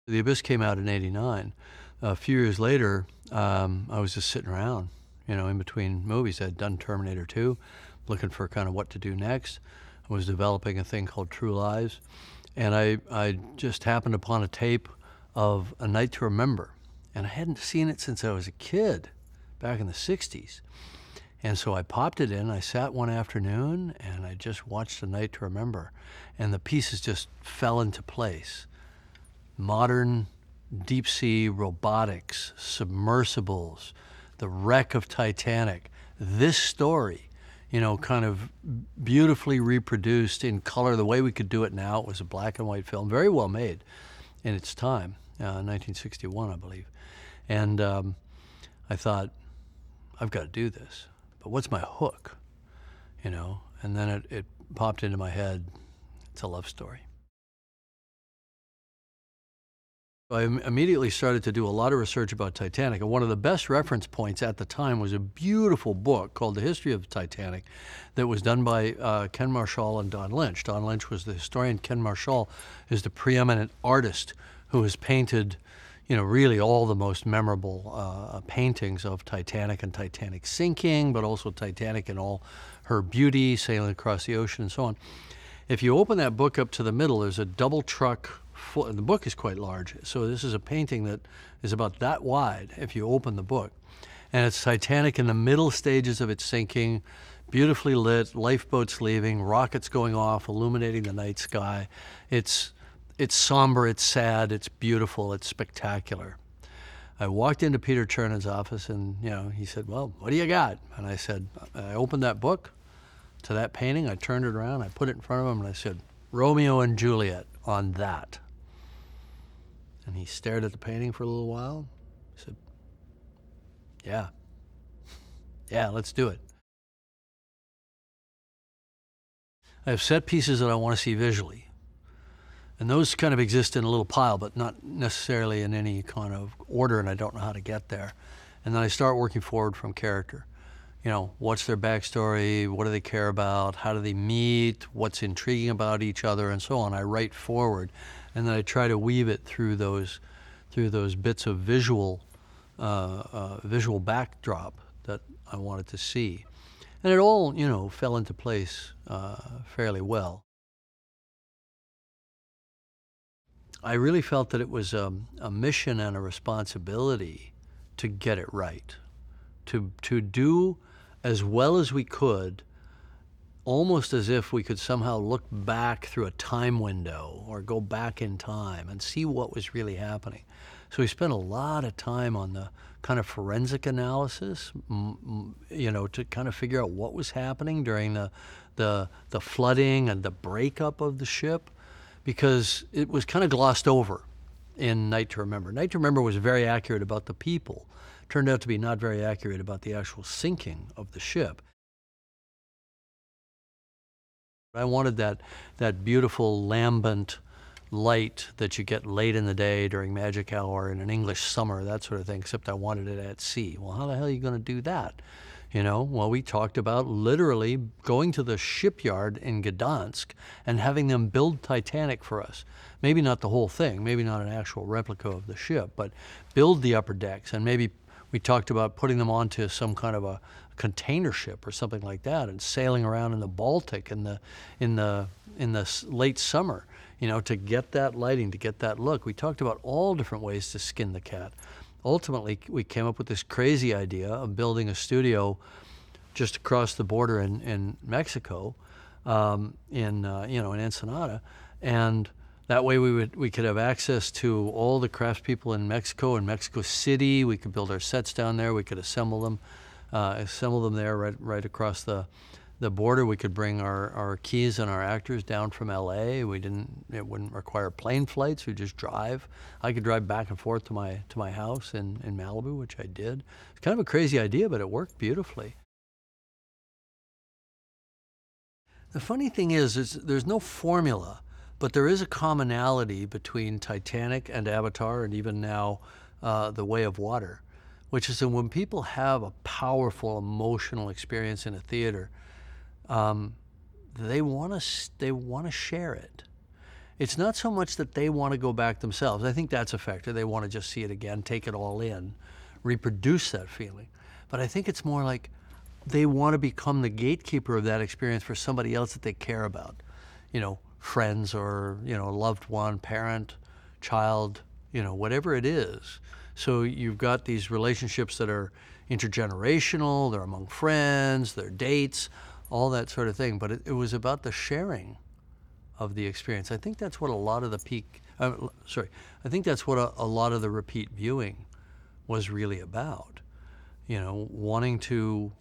The Abyss came out in '89. A few years later, I was just sitting around, in between movies. I'd done Terminator 2, looking for kind of what to do next. I was developing a thing called True Lies, and I just happened upon a tape of A Night to Remember, and I hadn't seen it since I was a kid, back in the '60s. And so I popped it in, I sat one afternoon, and I just watched A Night to Remember, and the pieces just fell into place. Modern deep sea robotics, submersibles, the wreck of Titanic. This story, kind of beautifully reproduced in color the way we could do it now. It was a black and white film, very well made in its time, 1961, I believe. And I thought, I've got to do this. But what's my hook? And then it popped into my head. It's a love story. I immediately started to do a lot of research about Titanic, and one of the best reference points at the time was a beautiful book called The History of Titanic that was done by Ken Marshall and Don Lynch. Don Lynch was the historian. Ken Marshall is the preeminent artist who has painted, really all the most memorable paintings of Titanic and Titanic sinking, but also Titanic in all her beauty, sailing across the ocean and so on. If you open that book up to the middle, there's a double truck. The book is quite large, so this is a painting that is about that wide if you open the book. And it's Titanic in the middle stages of its sinking, beautifully lit, lifeboats leaving, rockets going off, illuminating the night sky. It's somber, it's sad, it's beautiful, it's spectacular. I walked into Peter Chernon's office and, he said, "Well, what do you got?" And I said, I opened that book to that painting, I turned it around, I put it in front of him, and I said, "Romeo and Juliet on that." And he stared at the painting for a little while. He said, yeah, let's do it. I have set pieces that I want to see visually. And those kind of exist in a little pile, but not necessarily in any kind of order, and I don't know how to get there. And then I start working forward from character. What's their backstory? What do they care about? How do they meet? What's intriguing about each other, and so on. I write forward, and then I try to weave it through those bits of visual backdrop that I wanted to see, and it all fell into place fairly well. I really felt that it was a mission and a responsibility to get it right, to do as well as we could, almost as if we could somehow look back through a time window or go back in time and see what was really happening. So we spent a lot of time on the kind of forensic analysis, to kind of figure out what was happening during the flooding and the breakup of the ship, because it was kind of glossed over in Night to Remember. Night to Remember was very accurate about the people. Turned out to be not very accurate about the actual sinking of the ship. I wanted that beautiful lambent light that you get late in the day during magic hour in an English summer, that sort of thing, except I wanted it at sea. Well, how the hell are you going to do that? Well, we talked about literally going to the shipyard in Gdansk and having them build Titanic for us. Maybe not the whole thing, maybe not an actual replica of the ship, but build the upper decks, and maybe we talked about putting them onto some kind of a container ship or something like that and sailing around in the Baltic in the late summer, to get that lighting, to get that look. We talked about all different ways to skin the cat. Ultimately, we came up with this crazy idea of building a studio just across the border in Mexico, in Ensenada, and that way we could have access to all the craftspeople in Mexico and Mexico City. We could build our sets down there. We could assemble them there right across the border. We could bring our keys and our actors down from LA. It wouldn't require plane flights. We just drive. I could drive back and forth to my house in Malibu, which I did. It's kind of a crazy idea, but it worked beautifully. The funny thing is there's no formula, but there is a commonality between Titanic and Avatar, and even now The Way of Water, which is that when people have a powerful emotional experience in a theater, they want to share it. It's not so much that they want to go back themselves. I think that's a factor. They want to just see it again, take it all in, reproduce that feeling. But I think it's more like they want to become the gatekeeper of that experience for somebody else that they care about. You know, friends or, you know, a loved one, parent, child, you know, whatever it is. So you've got these relationships that are intergenerational, they're among friends, they're dates, all that sort of thing. But it was about the sharing of the experience. I think that's what a lot of the I think that's what a lot of the repeat viewing was really about. You know, wanting to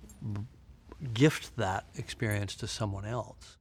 gift that experience to someone else.